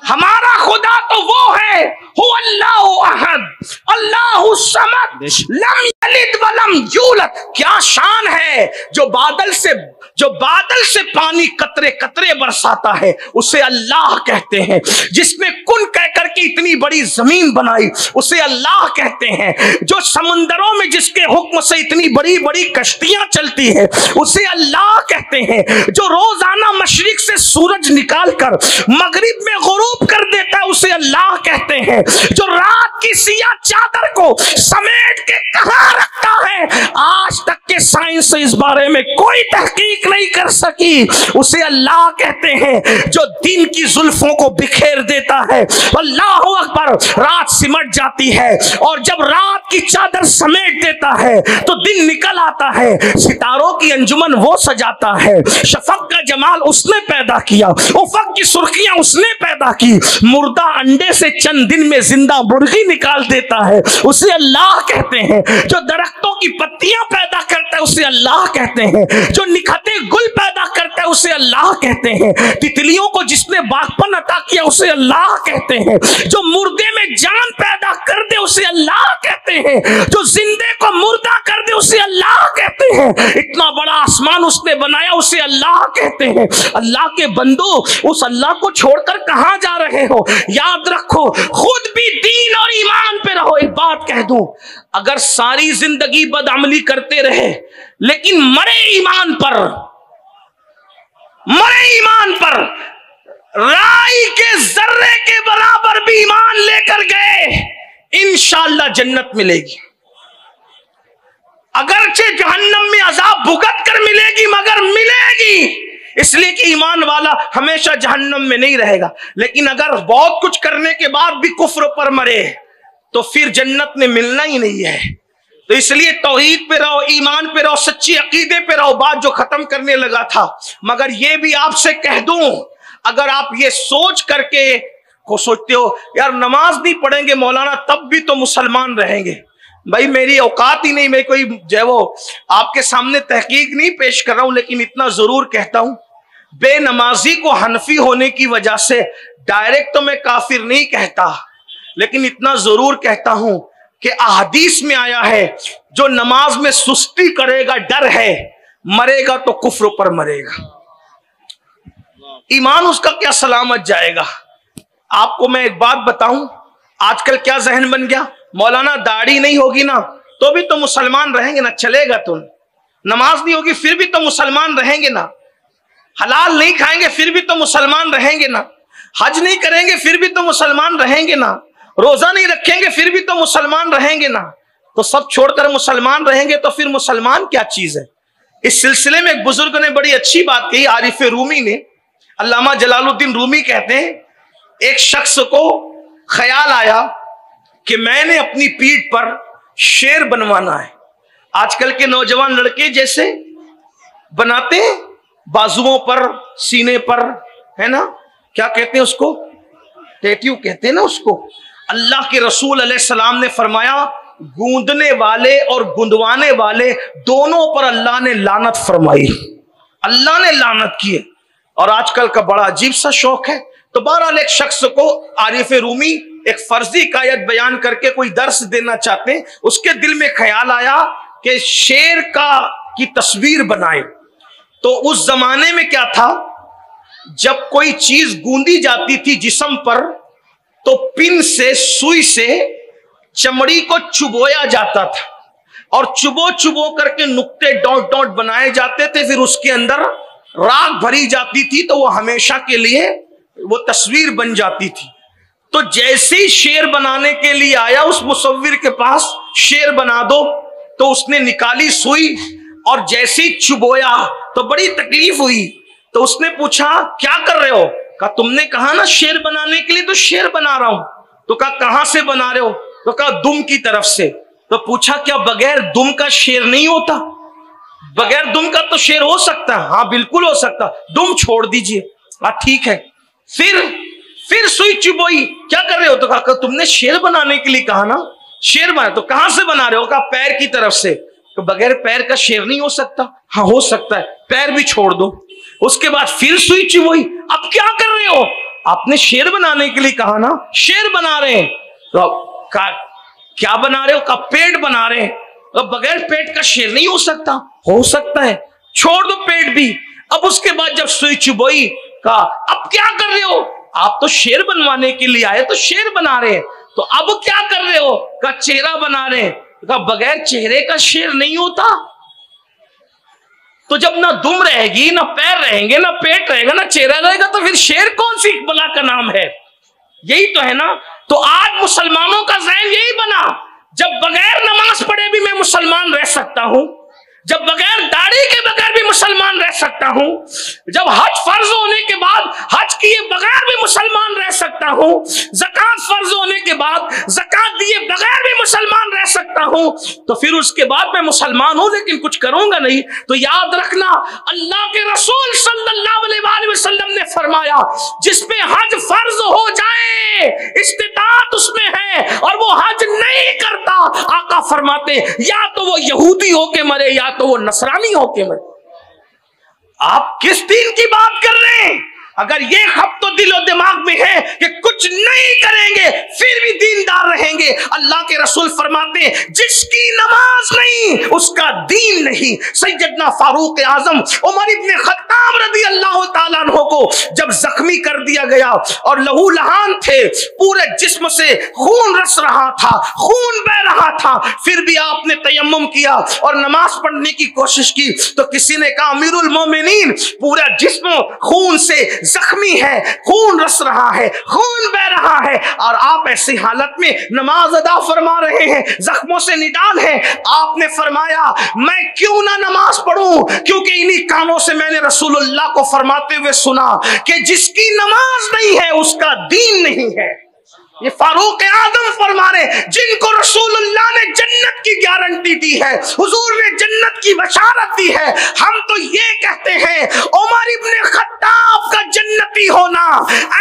S2: हमारा खुदा तो वो है, हु अल्लाहु अहद, अल्लाहु समद, लम यलिद वलम यूलद। क्या शान है जो बादल से पानी कतरे कतरे बरसाता है, उसे अल्लाह कहते हैं। जिसने कुन कहकर के इतनी बड़ी जमीन बनाई, उसे अल्लाह कहते हैं। जो समुंदरों में जिसके हुक्म से इतनी बड़ी बड़ी कश्तियां चलती है, उसे अल्लाह कहते हैं। जो रोजाना मशरिक से सूरज निकालकर मगरिब में गुरूब कर देता है, उसे अल्लाह कहते हैं। जो रात की सिया चादर को समेट के कहां रखता है, आज तक के साइंस इस बारे में कोई तहकीक नहीं कर सकी, उसे अल्लाह कहते हैं। जो दिन की जुल्फों को बिखेर देता है, अल्लाहु अकबर, रात सिमट जाती है, और जब रात की चादर समेट देता है तो दिन निकल आता है। सितारों की अंजुमन वो सजाता है, शफक का जमाल उसने पैदा किया, उफक की सुर्खियां उसने पैदा की। मुर्दा अंडे से चंद दिन में जिंदा मुर्गी निकाल देता है, उसे अल्लाह कहते हैं। जो दरख्तों की पत्तियां पैदा करता है, उसे अल्लाह कहते हैं। जो निखते गुल पैदा करता है, उसे अल्लाह कहते हैं। तितलियों को जिसने बागपन अता किया, उसे अल्लाह कहते हैं। जो मुर्दे में जान पैदा कर दे, उसे अल्लाह कहते हैं। जो जिंदे को मुर्दा कर दे, उसे अल्लाह कहते हैं। इतना बड़ा आसमान उसने बनाया, उसे अल्लाह कहते हैं। अल्लाह के बंदो, उस अल्लाह को छोड़कर कहां जा रहे हो? याद रखो, खुद भी दीन और ईमान पे रहो। एक बात कह दूं, अगर सारी जिंदगी बदअमली करते रहे लेकिन मरे ईमान पर, राई के जर्रे के बराबर भी ईमान लेकर गए, इंशाअल्लाह जन्नत मिलेगी। अगरचे जहन्नम में अजाब भुगत कर मिलेगी, मगर मिलेगी। इसलिए कि ईमान वाला हमेशा जहन्नम में नहीं रहेगा। लेकिन अगर बहुत कुछ करने के बाद भी कुफ्र पर मरे तो फिर जन्नत में मिलना ही नहीं है। तो इसलिए तौहीद पे रहो, ईमान पे रहो, सच्ची अकीदे पे रहो। बात जो खत्म करने लगा था, मगर ये भी आपसे कह दूं, अगर आप ये सोच करके को सोचते हो यार नमाज नहीं पढ़ेंगे मौलाना तब भी तो मुसलमान रहेंगे, भाई मेरी औकात ही नहीं, मैं कोई जो वो आपके सामने तहकीक नहीं पेश कर रहा हूं, लेकिन इतना जरूर कहता हूं, बेनमाजी को हनफी होने की वजह से डायरेक्ट तो मैं काफिर नहीं कहता, लेकिन इतना जरूर कहता हूं कि अहदीस में आया है जो नमाज में सुस्ती करेगा, डर है, मरेगा तो कुफ्र पर मरेगा, ईमान उसका क्या सलामत जाएगा। आपको मैं एक बात बताऊं, आजकल क्या जहन बन गया, मौलाना दाढ़ी नहीं होगी ना तो भी तो मुसलमान रहेंगे ना, चलेगा तो, नमाज नहीं होगी फिर भी तो मुसलमान रहेंगे ना, हलाल नहीं खाएंगे फिर भी तो मुसलमान रहेंगे ना, हज नहीं करेंगे फिर भी तो मुसलमान रहेंगे ना, रोजा नहीं रखेंगे फिर भी तो मुसलमान रहेंगे ना, तो सब छोड़कर मुसलमान रहेंगे तो फिर मुसलमान क्या चीज है। इस सिलसिले में एक बुजुर्ग ने बड़ी अच्छी बात कही, आरिफ रूमी ने, अल्लामा जलालुद्दीन रूमी कहते हैं, एक शख्स को ख्याल आया कि मैंने अपनी पीठ पर शेर बनवाना है। आजकल के नौजवान लड़के जैसे बनाते हैं, बाजुओं पर, सीने पर, है ना, क्या कहते हैं उसको, टेट्यू कहते हैं ना उसको। अल्लाह के रसूल अलैहिस्सलाम ने फरमाया गूंदने वाले और गुंदवाने वाले दोनों पर अल्लाह ने लानत फरमाई, अल्लाह ने लानत की है। और आजकल का बड़ा अजीब सा शौक है। तो बहरहाल एक शख्स को आरिफ रूमी एक फर्जी कायद बयान करके कोई दर्स देना चाहते हैं, उसके दिल में ख्याल आया कि शेर की तस्वीर बनाए। तो उस जमाने में क्या था, जब कोई चीज गूंदी जाती थी जिस्म पर तो पिन से, सुई से चमड़ी को चुबोया जाता था और चुबो चुबो करके नुक्ते डॉट डॉट बनाए जाते थे, फिर उसके अंदर राख भरी जाती थी तो वो हमेशा के लिए वो तस्वीर बन जाती थी। तो जैसे ही शेर बनाने के लिए आया उस मुसव्विर के पास, शेर बना दो, तो उसने निकाली सुई और जैसे ही चुबोया तो बड़ी तकलीफ हुई। तो उसने पूछा क्या कर रहे हो, कहा तुमने कहा ना शेर बनाने के लिए, तो शेर बना रहा हूं। तो कहा कहां से बना रहे हो, तो कहा दुम की तरफ से। तो पूछा क्या बगैर दुम का शेर नहीं होता, बगैर दुम का तो शेर हो सकता है, हाँ बिल्कुल हो सकता, दुम छोड़ दीजिए, हाँ ठीक है। फिर सुई चुबोई, क्या कर रहे हो, तो कहा तुमने शेर बनाने के लिए कहा ना, शेर बना, तो कहां से बना रहे हो, कहा पैर की तरफ से। तो बगैर पैर का शेर नहीं हो सकता, हाँ हो सकता है, पैर भी छोड़ दो। उसके बाद फिर सुई चुबोई, अब क्या कर रहे हो, आपने शेर बनाने के लिए कहा ना, शेर बना रहे हैं। तो क्या बना रहे हो, का पेट बना रहे हैं। तो बगैर पेट का शेर नहीं हो सकता, हो सकता है, छोड़ दो पेट भी। अब उसके बाद जब सुई चुबोई, का अब क्या कर रहे हो, आप तो शेर बनवाने के लिए आए तो शेर बना रहे हैं, तो अब क्या कर रहे हो, का चेहरा बना रहे हैं। का बगैर चेहरे का शेर नहीं होता। तो जब ना दुम रहेगी, ना पैर रहेंगे, ना पेट रहेगा, ना चेहरा रहेगा, तो फिर शेर कौन सी बला का नाम है, यही तो है ना। तो आज मुसलमानों का ज़हन यही बना, जब बगैर नमाज पढ़े भी मैं मुसलमान रह सकता हूं, जब बगैर दाढ़ी के बगैर भी मुसलमान रह सकता हूं, जब हज फर्ज होने के बाद हज किए बगैर भी मुसलमान रह सकता हूं, ज़कात फर्ज होने के बाद ज़कात दिए बगैर भी मुसलमान रह सकता हूं, तो फिर उसके बाद मैं मुसलमान हूं लेकिन कुछ करूंगा नहीं। तो याद रखना, अल्लाह के रसूल सल्लल्लाहु अलैहि वसल्लम ने फरमाया जिस पे हज फर्ज हो जाए, इस्तिताअत उसमें है और वो हज नहीं करता, आका फरमाते या तो वो यहूदी होके मरे या तो वो नसरानी होके मरे। आप किस दीन की बात कर रहे हैं? अगर ये खब तो दिलो दिमाग में है कि कुछ नहीं करेंगे फिर भी दीनदार रहेंगे, अल्लाह के रसूल फरमाते हैं जिसकी नमाज नहीं उसका दीन नहीं। सैयदना फारूक आजम उमर इब्न खत्ताब रज़ी अल्लाह ताला अन्हु को जब जख्मी कर दिया गया और लहू लहान थे, पूरे जिस्म से खून रस रहा था, खून बह रहा था, फिर भी आपने तयम्मुम किया और नमाज पढ़ने की कोशिश की, तो किसी ने कहा अमीरुल मोमिनीन पूरा जिस्म खून से जख्मी है, खून रस रहा है, खून बह रहा है और आप ऐसी हालत में नमाज अदा फरमा रहे हैं, जख्मों से निडाल है। आपने फरमाया मैं क्यों ना नमाज पढ़ूं, क्योंकि इन्हीं कानों से मैंने रसूलुल्लाह को फरमाते हुए सुना कि जिसकी नमाज नहीं है उसका दीन नहीं है। ये फारूक आजम फरमा रहे जिनको रसूलुल्लाह ने जन्नत की गारंटी दी है, हुजूर ने जन्नत की बशारत दी है। हम तो ये कहते हैं उमर इब्न खत्ताब का जन्नती होना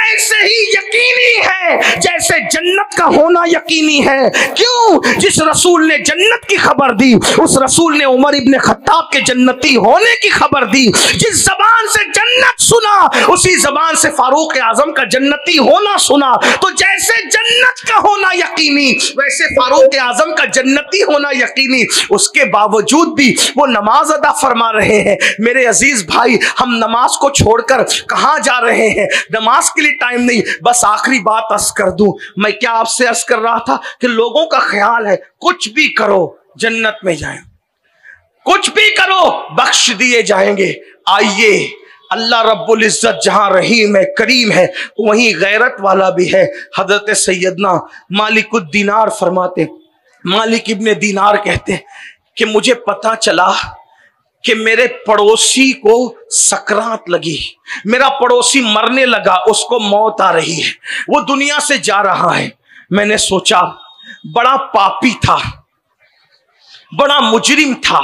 S2: ऐसे ही यकीनी है जैसे जन्नत का होना यकीनी है। क्यों? जिस रसूल ने जन्नत की खबर दी उस रसूल ने उमर इब्न खत्ताब के जन्नती होने की खबर दी। जिस जबान से जन्नत सुना उसी जबान से फारूक आजम का जन्नती होना सुना। तो जैसे जन्नत का होना यकीनी वैसे फारूक आजम का जन्नती होना यकीनी। उसके बावजूद भी वो नमाज अदा फरमा रहे हैं। मेरे अजीज भाई, हम नमाज को छोड़कर कहां जा रहे हैं? नमाज के लिए टाइम नहीं। बस आखिरी बात अर्ज कर दूं, मैं क्या आपसे अर्ज कर रहा था कि लोगों का ख्याल है कुछ भी करो जन्नत में जाए, कुछ भी करो बख्श दिए जाएंगे। आइए, अल्लाह रब्बुल इज्जत जहां रहीम है, करीम है, वहीं गैरत वाला भी है। हजरत सैयदना मालिकुद दीनार फरमाते, मालिक इब्ने दीनार कहते कि मुझे पता चला कि मेरे पड़ोसी को सकरात लगी, मेरा पड़ोसी मरने लगा, उसको मौत आ रही है, वो दुनिया से जा रहा है। मैंने सोचा बड़ा पापी था, बड़ा मुजरिम था,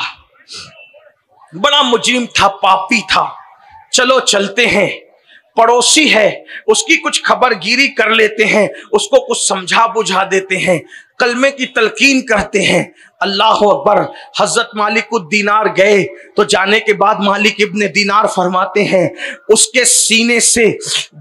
S2: बड़ा मुजरिम था, पापी था, चलो चलते हैं। पड़ोसी है उसकी कुछ खबरगिरी कर लेते हैं, उसको कुछ समझा बुझा देते हैं, कलमे की तलकीन करते हैं। अल्लाह अकबर। हजरत मालिक दीनार गए तो जाने के बाद मालिक इब्ने दीनार फरमाते हैं उसके सीने से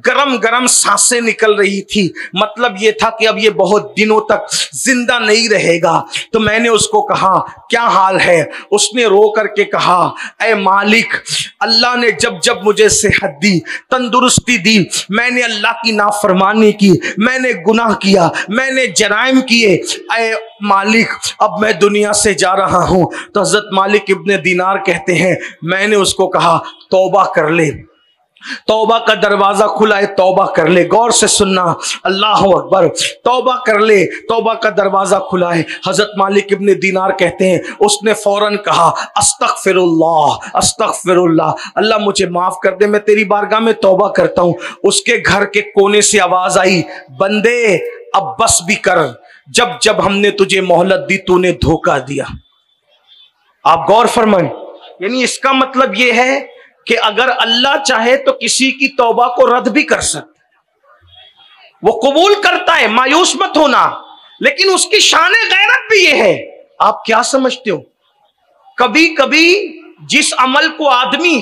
S2: गरम गरम सांसें निकल रही थी, मतलब ये था कि अब ये बहुत दिनों तक जिंदा नहीं रहेगा। तो मैंने उसको कहा क्या हाल है? उसने रो करके कहा ऐ मालिक, अल्लाह ने जब जब मुझे सेहत दी, तंदुरुस्ती दी, मैंने अल्लाह की नाफरमानी की, मैंने गुनाह किया, मैंने जराइम किए, ऐ मालिक अब मैं दुनिया से जा रहा हूं। तो हजरत मालिक इब्ने दीनार कहते हैं मैंने उसको कहा तौबा कर ले, तौबा का दरवाजा खुला है, तौबा कर ले। गौर से सुनना, अल्लाह अकबर। तौबा कर ले, तौबा का दरवाजा खुला है। हजरत मालिक इब्ने दीनार कहते हैं उसने फौरन कहा अस्तगफिरुल्लाह, अस्तगफिरुल्लाह, अल्लाह मुझे माफ कर दे, मैं तेरी बारगाह में तौबा करता हूं। उसके घर के कोने से आवाज आई बंदे अब बस भी कर, जब जब हमने तुझे मोहलत दी तूने धोखा दिया। आप गौर फरमाएं, यानी इसका मतलब यह है कि अगर अल्लाह चाहे तो किसी की तौबा को रद्द भी कर सकता, वो कबूल करता है, मायूस मत होना। लेकिन उसकी शान गैरत भी ये है। आप क्या समझते हो, कभी कभी जिस अमल को आदमी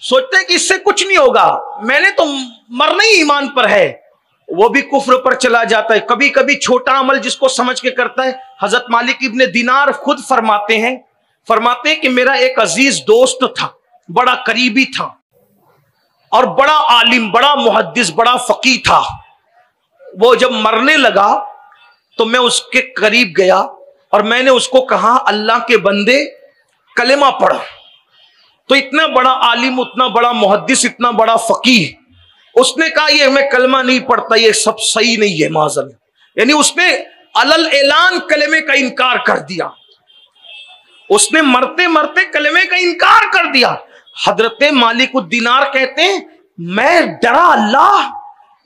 S2: सोचता है कि इससे कुछ नहीं होगा, मैंने तो मरना ही ईमान पर है, वो भी कुफ्र पर चला जाता है। कभी कभी छोटा अमल जिसको समझ के करता है। हजरत मालिक इब्ने दीनार खुद फरमाते हैं कि मेरा एक अजीज दोस्त था, बड़ा करीबी था और बड़ा आलिम, बड़ा मुहद्दिस, बड़ा फकी था। वो जब मरने लगा तो मैं उसके करीब गया और मैंने उसको कहा अल्लाह के बंदे कलेमा पढ़। तो इतना बड़ा आलिम, उतना बड़ा मुहद्दिस, इतना बड़ा फकीह, उसने कहा ये मैं कलमा नहीं पढ़ता, ये सब सही नहीं है माज़ल। यानी उसने अलल ऐलान कलेमे का इनकार कर दिया, उसने मरते मरते कलेमे का इनकार कर दिया। हजरत मालिक दीनार कहते हैं मैं डरा, अल्लाह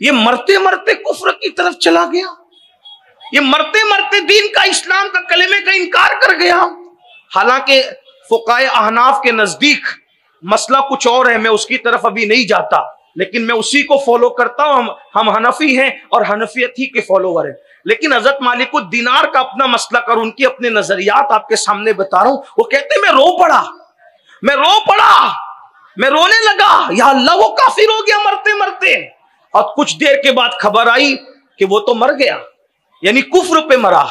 S2: ये मरते मरते कुफ्र की तरफ चला गया, ये मरते मरते दीन का, इस्लाम का, कलेमे का इनकार कर गया। हालांकि फुकाए अहनाफ के नजदीक मसला कुछ और है, मैं उसकी तरफ अभी नहीं जाता, लेकिन मैं उसी को फॉलो करता हूं। हम हनफी हैं और हनफियत ही के फॉलोवर हैं। लेकिन हजरत मालिक दीनार का अपना मसला कर, उनके अपने नजरियात आपके सामने बता रहा हूं। वो कहते मैं रो पड़ा, मैं रोने लगा, या अल्लाह वो काफिर हो गया मरते मरते। और कुछ देर के बाद खबर आई कि वो तो मर गया, यानी कुफ्र पे मरा।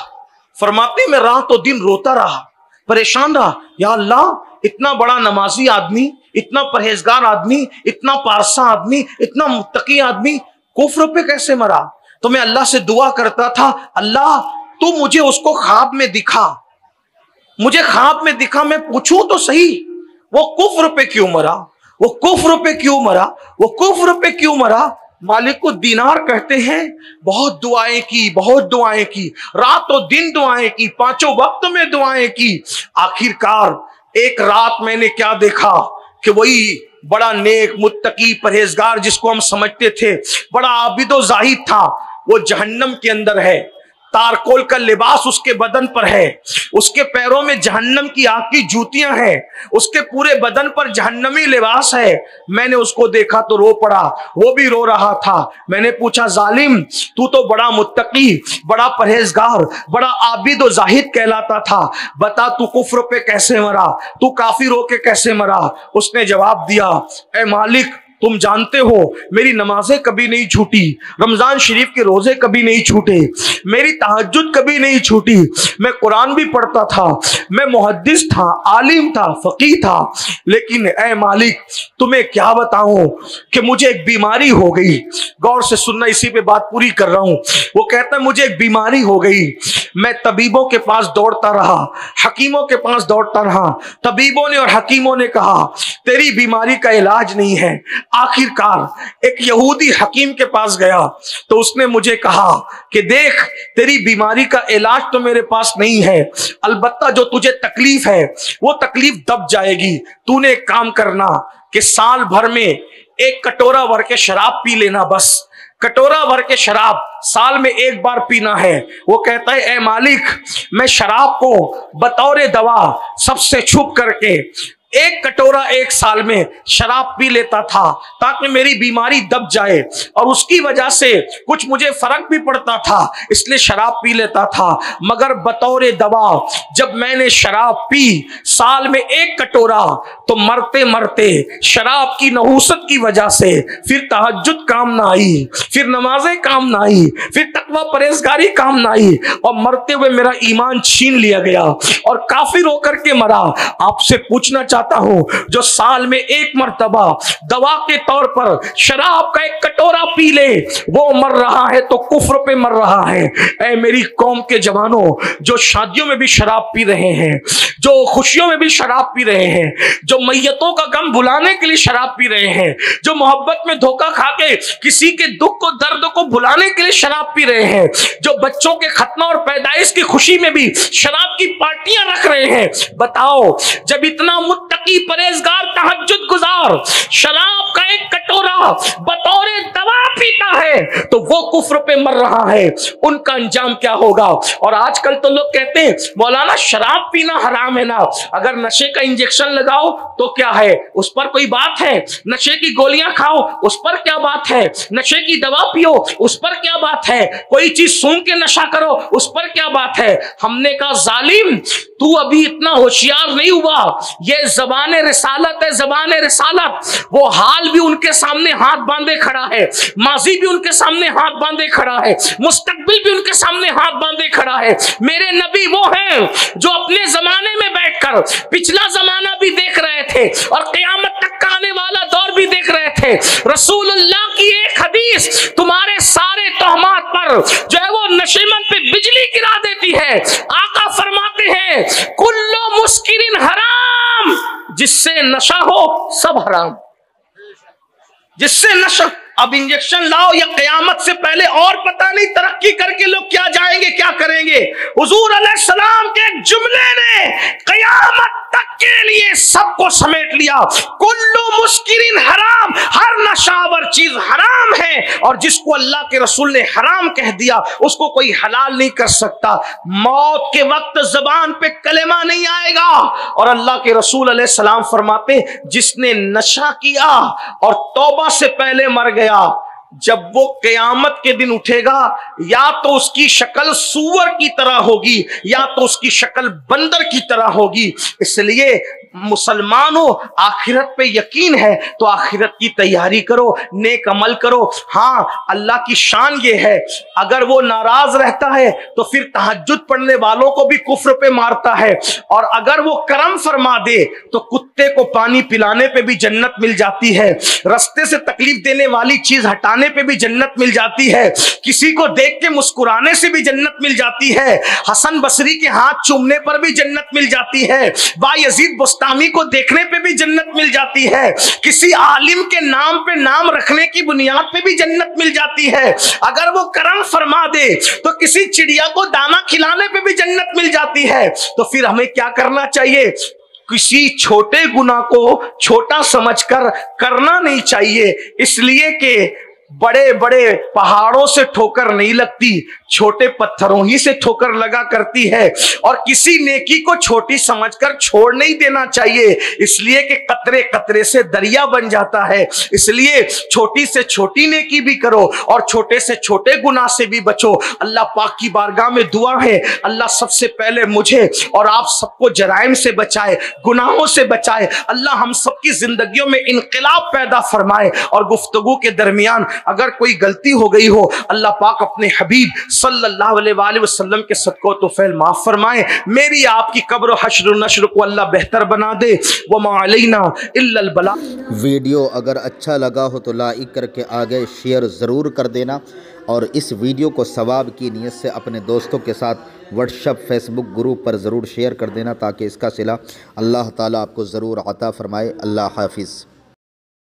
S2: फरमाते मैं रात और दिन रोता रहा, परेशान रहा, या अल्लाह इतना बड़ा नमाजी आदमी, इतना परहेजगार आदमी, इतना पारसा आदमी, इतना मुत्तकी आदमी कुफ्र पे कैसे मरा? तो मैं अल्लाह से दुआ करता था अल्लाह तू मुझे उसको ख्वाब में दिखा, मुझे ख्वाब में दिखा, मैं पूछूं तो सही वो कुफ्र पे क्यों मरा, वो कुफ्र पे क्यों मरा, वो कुफ्र पे क्यों मरा। मालिक दीनार कहते हैं बहुत दुआएं की, बहुत दुआएं की, रातों दिन दुआएं की, पांचों वक्त में दुआएं की। आखिरकार एक रात मैंने क्या देखा कि वही बड़ा नेक, मुत्तकी, परहेजगार जिसको हम समझते थे, बड़ा आबिदो जाहिद था, वो जहन्नम के अंदर है। तारकोल का लिबास उसके बदन पर है, उसके पैरों में जहन्नम की आग की जूतियां हैं, उसके पूरे बदन पर जहन्नमी लिबास है। मैंने उसको देखा तो रो पड़ा, वो भी रो रहा था। मैंने पूछा जालिम तू तो बड़ा मुत्तकी, बड़ा परहेजगार, बड़ा आबिद और जाहिद कहलाता था, बता तू कुफ्र पे कैसे मरा, तू काफिर होके कैसे मरा? उसने जवाब दिया ए मालिक तुम जानते हो मेरी नमाजें कभी नहीं छूटी, रमजान शरीफ के रोजे कभी नहीं छूटे, मेरी तहज्जुद कभी नहीं छूटी, मैं कुरान भी पढ़ता था, मैं मुहद्दिस था, आलिम था, फकीह था। लेकिन ए मालिक तुम्हें क्या बताऊं कि मुझे एक बीमारी हो गई। गौर से सुनना, इसी पे बात पूरी कर रहा हूं। वो कहता है मुझे एक बीमारी हो गई, मैं तबीबों के पास दौड़ता रहा, हकीमों के पास दौड़ता रहा, तबीबों ने और हकीमों ने कहा तेरी बीमारी का इलाज नहीं है। आखिरकार एक यहूदी हकीम के पास गया तो उसने मुझे कहा कि देख तेरी बीमारी का इलाज तो मेरे पास नहीं है, अलबत्ता जो तुझे तकलीफ है वो तकलीफ दब जाएगी। तूने एक काम करना कि साल भर में एक कटोरा भर के शराब पी लेना, बस कटोरा भर के शराब साल में एक बार पीना है। वो कहता है ए मालिक मैं शराब को बतौर दवा सबसे छुप करके 1 कटोरा 1 साल में शराब पी लेता था ताकि मेरी बीमारी दब जाए, और उसकी वजह से कुछ मुझे फर्क भी पड़ता था, इसलिए शराब पी लेता था। मगर बतौर दवा जब मैंने शराब पी साल में 1 कटोरा, तो मरते मरते शराब की नहूसत की वजह से फिर तहज्जुद काम ना आई, फिर नमाजें काम ना आई, फिर तकवा परहेजगारी काम ना आई, और मरते हुए मेरा ईमान छीन लिया गया और काफिर होकर के मरा। आपसे पूछना चाहता हूं, जो साल में 1 मर्तबा दवा के तौर पर शराब का 1 कटोरा पी ले, वो मर रहा है तो कुफ्र पे मर रहा है। ऐ मेरी कौम के जवानों, जो शादियों में भी शराब पी रहे हैं, जो खुशियों में भी शराब पी रहे हैं, जो मैयतों का गम भुलाने के लिए शराब पी रहे हैं, जो मोहब्बत में धोखा खा के किसी के दुख को दर्द को भुलाने के लिए शराब पी रहे हैं, जो बच्चों के खतना और पैदाइश की खुशी में भी शराब की पार्टियां रख रहे हैं, बताओ जब इतना मुत्तकी परहेजगार तहज्जुद गुजार शराब का 1 कटोरा बतौर दवा पीता है तो वो कुफ्र पे मर रहा है, उनका अंजाम क्या होगा। और आजकल तो लोग कहते हैं मौलाना शराब पीना हराम है ना, अगर नशे का इंजेक्शन लगाओ तो क्या है, उस पर कोई बात है, नशे की गोलियां खाओ उस पर क्या बात है, नशे की दवा पियो उस पर क्या बात है, कोई चीज सूंघ के नशा करो उस पर क्या बात है। हमने कहा जालिम, तू अभी इतना होशियार नहीं हुआ, ये ज़बान रिसालत है, ज़बान रिसालत। वो हाल भी उनके सामने हाथ बांधे खड़ा है, माजी भी उनके सामने हाथ बांधे खड़ा है, मुस्तकबिल भी उनके सामने हाथ बांधे खड़ा है। मेरे नबी वो हैं जो अपने जमाने में बैठकर पिछला जमाना भी देख रहे थे और क़यामत तक का आने वाला दौर भी देख रहे थे। रसूलुल्लाह की एक हदीस तुम्हारे सारे तोहमात पर जो है वो नशेमंद पे बिजली गिरा देती है। आका फरमाते हैं कुल्लो मुस्किरिन हराम, जिससे नशा हो सब हराम, जिससे नशा। अब इंजेक्शन लाओ या कयामत से पहले और पता नहीं तरक्की करके लोग क्या जाएंगे क्या करेंगे। हुजूर अलैहिस्सलाम के एक जुमले ने कयामत तक के लिए सबको समेट लिया। कुल्लू मुस्किरिन हराम, हर नशावर चीज हराम है, और जिसको अल्लाह के रसूल ने हराम कह दिया उसको कोई हलाल नहीं कर सकता। मौत के वक्त जबान पे कलेमा नहीं आएगा। और अल्लाह के रसूल अलैहिस्सलाम फरमाते जिसने नशा किया और तौबा से पहले मर गया, जब वो क़यामत के दिन उठेगा या तो उसकी शक्ल सूअर की तरह होगी या तो उसकी शक्ल बंदर की तरह होगी। इसलिए मुसलमानों, आखिरत पे यकीन है तो आखिरत की तैयारी करो, नेक अमल करो। हाँ, अल्लाह की शान ये है, अगर वो नाराज रहता है तो फिर तहज्जुद पढ़ने वालों को भी कुफ्र पे मारता है, और अगर वो करम फरमा दे तो कुत्ते को पानी पिलाने पे भी जन्नत मिल जाती है, रास्ते से तकलीफ देने वाली चीज हटाने पे भी जन्नत मिल जाती है, किसी को देख के मुस्कुराने से भी जन्नत मिल जाती है, हसन बसरी के हाथ चूमने पर भी जन्नत मिल जाती है, बायजीद बुस्तामी को देखने पे भी जन्नत मिल जाती है, किसी आलिम के नाम पे नाम रखने की बुनियाद पे भी जन्नत मिल जाती है, अगर वो करम फरमा दे तो किसी चिड़िया को दाना खिलाने पे भी जन्नत मिल जाती है। तो फिर हमें क्या करना चाहिए? किसी छोटे गुनाह को छोटा समझकर करना नहीं चाहिए, इसलिए कि बड़े बड़े पहाड़ों से ठोकर नहीं लगती, छोटे पत्थरों ही से ठोकर लगा करती है। और किसी नेकी को छोटी समझकर छोड़ नहीं देना चाहिए, इसलिए कि कतरे कतरे से दरिया बन जाता है। इसलिए छोटी से छोटी नेकी भी करो और छोटे से छोटे गुनाह से भी बचो। अल्लाह पाक की बारगाह में दुआ है, अल्लाह सबसे पहले मुझे और आप सबको जराइम से बचाए, गुनाहों से बचाए। अल्लाह हम सबकी जिंदगियों में इनकलाब पैदा फरमाए, और गुफ्तगू के दरमियान अगर कोई गलती हो गई हो, अल्लाह पाक अपने हबीब सल्लल्लाहु अलैहि वसल्लम के सदक़ो तो फैल माफ फरमाए। मेरी आपकी कब्र हश्र नश्र को अल्लाह बेहतर बना दे। वमा अलैना इल्लल बला।
S1: वीडियो अगर अच्छा लगा हो तो लाइक करके आगे शेयर ज़रूर कर देना, और इस वीडियो को सवाब की नीयत से अपने दोस्तों के साथ व्हाट्सएप फेसबुक ग्रुप पर ज़रूर शेयर कर देना, ताकि इसका सिला अल्लाह ताला आपको ज़रूर अता फरमाए। अल्लाह हाफिज़।